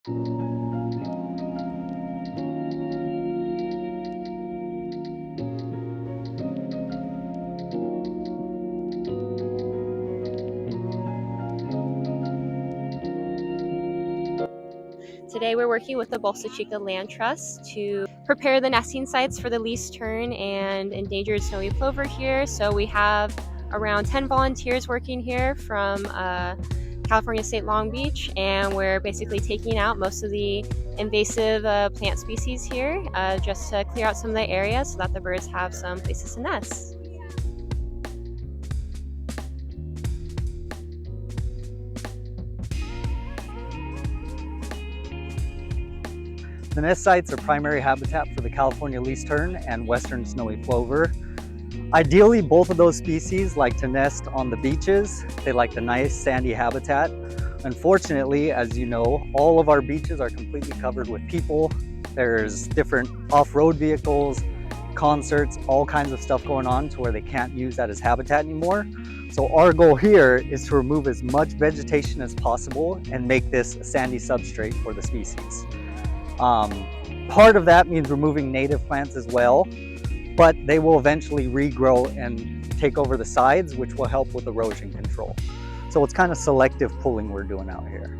Today we're working with the Bolsa Chica Land Trust to prepare the nesting sites for the least tern and endangered snowy plover here. So we have around 10 volunteers working here from California State Long Beach, and we're basically taking out most of the invasive plant species here just to clear out some of the areas so that the birds have some places to nest. The nest sites are primary habitat for the California Least Tern and Western Snowy Plover. Ideally, both of those species like to nest on the beaches. They like the nice sandy habitat. Unfortunately, as you know, all of our beaches are completely covered with people. There's different off-road vehicles, concerts, all kinds of stuff going on to where they can't use that as habitat anymore. So our goal here is to remove as much vegetation as possible and make this a sandy substrate for the species. Part of that means removing native plants as well, but they will eventually regrow and take over the sides, which will help with erosion control. So it's kind of selective pulling we're doing out here.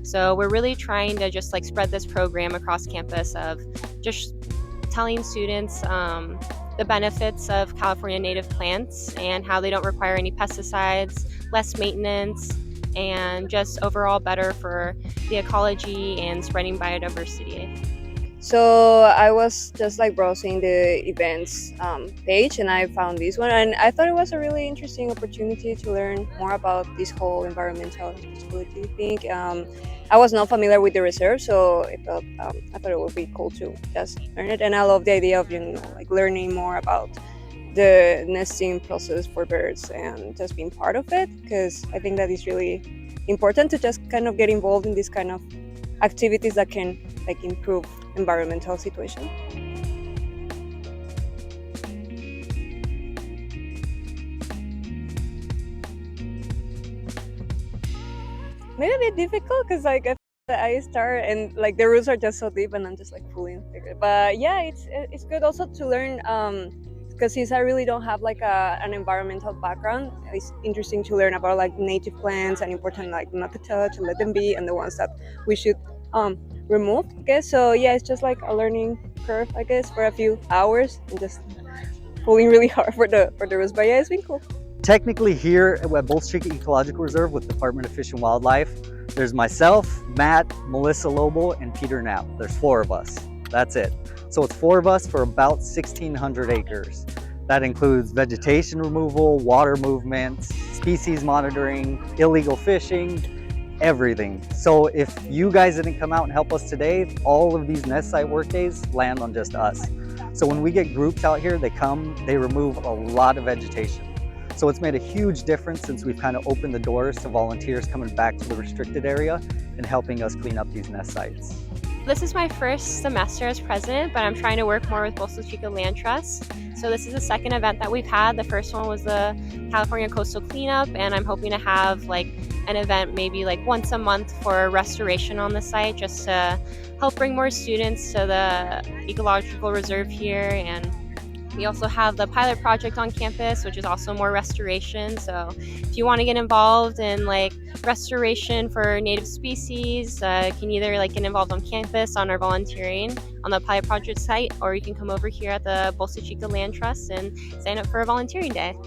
So we're really trying to just spread this program across campus of just telling students the benefits of California native plants and how they don't require any pesticides, less maintenance, and just overall better for the ecology and spreading biodiversity. So I was just browsing the events page, and I found this one, and I thought it was a really interesting opportunity to learn more about this whole environmental responsibility thing. I was not familiar with the reserve, so I thought it would be cool to just learn it, and I love the idea of learning more about the nesting process for birds and just being part of it, because I think that is really important to just kind of get involved in this kind of activities that can improve environmental situation. Maybe a bit difficult because I start and the roots are just so deep and I'm just fully integrated. But yeah, it's good also to learn because since I really don't have an environmental background, it's interesting to learn about native plants and important not to touch and let them be, and the ones that we should remove, I guess. So yeah, it's just a learning curve, I guess, for a few hours and just pulling really hard for the roots. But yeah, it's been cool. Technically here at Bolsa Chica Ecological Reserve with Department of Fish and Wildlife, there's myself, Matt, Melissa Lobo, and Peter Knapp. There's 4 of us. That's it. So it's 4 of us for about 1,600 acres. That includes vegetation removal, water movement, species monitoring, illegal fishing, everything. So if you guys didn't come out and help us today, all of these nest site work days land on just us. So when we get groups out here, they come, they remove a lot of vegetation. So it's made a huge difference since we've kind of opened the doors to volunteers coming back to the restricted area and helping us clean up these nest sites. This is my first semester as president, but I'm trying to work more with Bolsa Chica Land Trust. So this is the second event that we've had. The first one was the California Coastal Cleanup, and I'm hoping to have an event maybe once a month for restoration on the site, just to help bring more students to the Ecological Reserve here. And we also have the pilot project on campus, which is also more restoration. So if you want to get involved in restoration for native species, you can either get involved on campus on our volunteering on the pilot project site, or you can come over here at the Bolsa Chica Land Trust and sign up for a volunteering day.